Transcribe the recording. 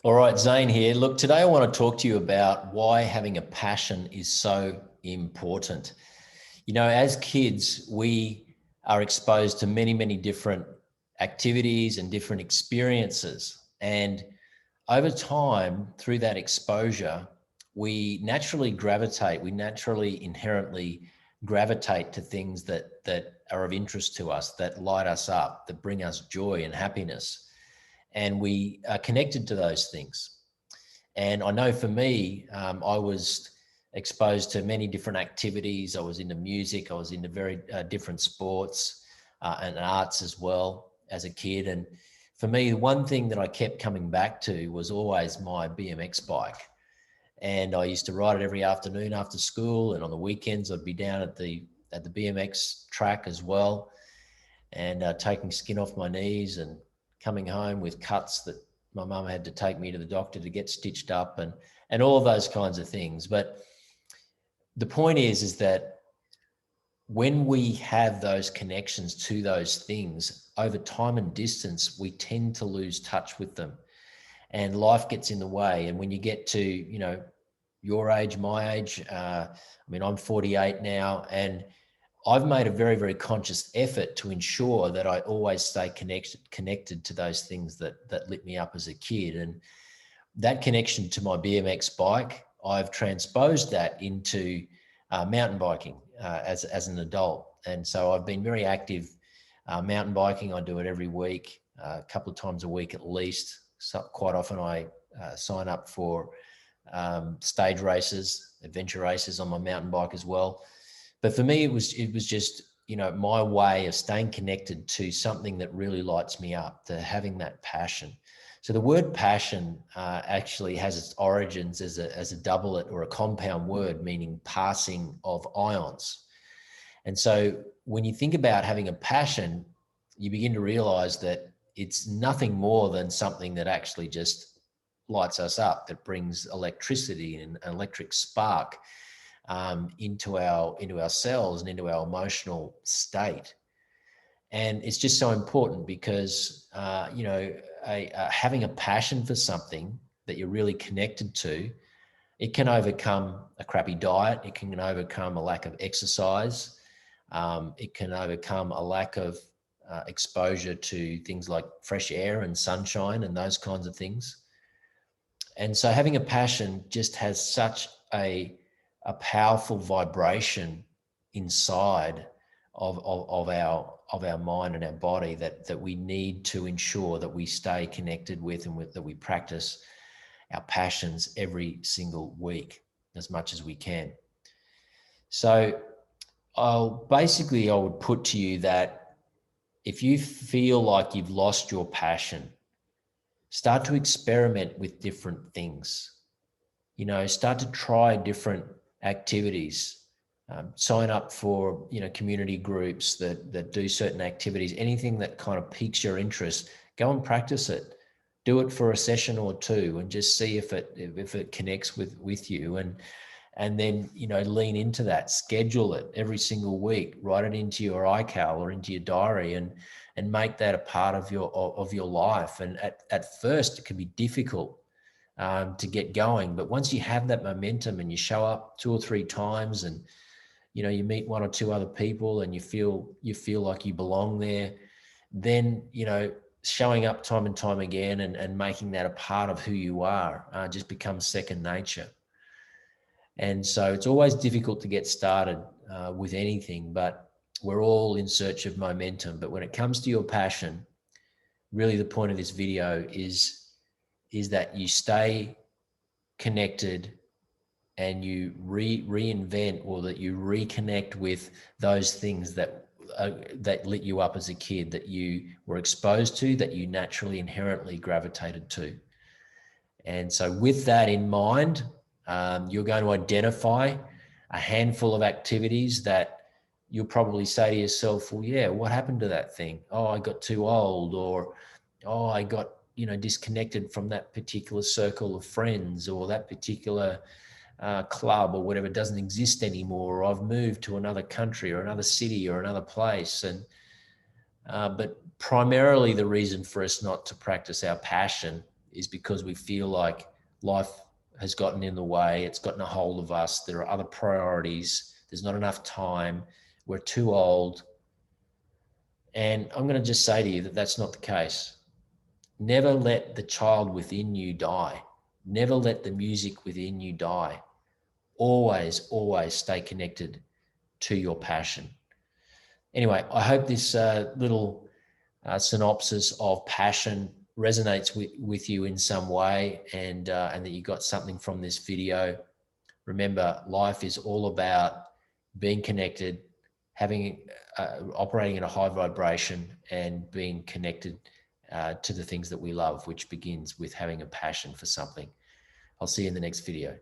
All right, Zane here. Look, today I want to talk to you about why having a passion is so important. You know, as kids, we are exposed to many, many different activities and different experiences. And over time, through that exposure, we naturally inherently gravitate to things that are of interest to us, that light us up, that bring us joy and happiness. And we are connected to those things. And I know for me, I was exposed to many different activities. I was into music. I was into very different sports and arts as well as a kid. And for me, one thing that I kept coming back to was always my BMX bike. And I used to ride it every afternoon after school. And on the weekends, I'd be down at the BMX track as well, and taking skin off my knees and coming home with cuts that my mum had to take me to the doctor to get stitched up, and all of those kinds of things. But the point is that when we have those connections to those things over time and distance, we tend to lose touch with them, and life gets in the way. And when you get to, you know, your age, my age, I mean, I'm 48 now, and I've made a very, very conscious effort to ensure that I always stay connected to those things that lit me up as a kid. And that connection to my BMX bike, I've transposed that into mountain biking as an adult. And so I've been very active mountain biking. I do it every week, a couple of times a week at least. So quite often I sign up for stage races, adventure races on my mountain bike as well. But for me, it was just, you know, my way of staying connected to something that really lights me up, to having that passion. So the word passion actually has its origins as a doublet or a compound word, meaning passing of ions. And so when you think about having a passion, you begin to realize that it's nothing more than something that actually just lights us up, that brings electricity and an electric spark into our cells and into our emotional state. And it's just so important because you know, having a passion for something that you're really connected to, it can overcome a crappy diet. It can overcome a lack of exercise. It can overcome a lack of exposure to things like fresh air and sunshine and those kinds of things. And so having a passion just has such a powerful vibration inside of our mind and our body that we need to ensure that we stay connected with, and that we practice our passions every single week as much as we can. So I would put to you that if you feel like you've lost your passion, start to experiment with different things. You know, start to try different activities. Sign up for, you know, community groups that do certain activities. Anything that kind of piques your interest, go and practice it. Do it for a session or two and just see if it connects with you, and then, you know, lean into that. Schedule it every single week. Write it into your iCal or into your diary, and make that a part of your life. And at first it can be difficult to get going, but once you have that momentum and you show up 2 or 3 times, and, you know, you meet 1 or 2 other people and you feel like you belong there, then, you know, showing up time and time again and making that a part of who you are just becomes second nature. And so it's always difficult to get started with anything, but we're all in search of momentum. But when it comes to your passion, really the point of this video is that you stay connected and you reinvent, or that you reconnect with those things that lit you up as a kid, that you were exposed to, that you naturally inherently gravitated to. And so with that in mind, you're going to identify a handful of activities that you'll probably say to yourself, well, yeah, what happened to that thing? Oh, I got too old, or, oh, I got, you know, disconnected from that particular circle of friends, or that particular club or whatever doesn't exist anymore, or I've moved to another country or another city or another place. And but primarily the reason for us not to practice our passion is because we feel like life has gotten in the way. It's gotten a hold of us. There are other priorities. There's not enough time. We're too old. And I'm going to just say to you that that's not the case. Never let the child within you die. Never let the music within you die. Always, always stay connected to your passion. Anyway, I hope this little synopsis of passion resonates with you in some way, and that you got something from this video. Remember, life is all about being connected, having operating at a high vibration, and being connected to the things that we love, which begins with having a passion for something. I'll see you in the next video.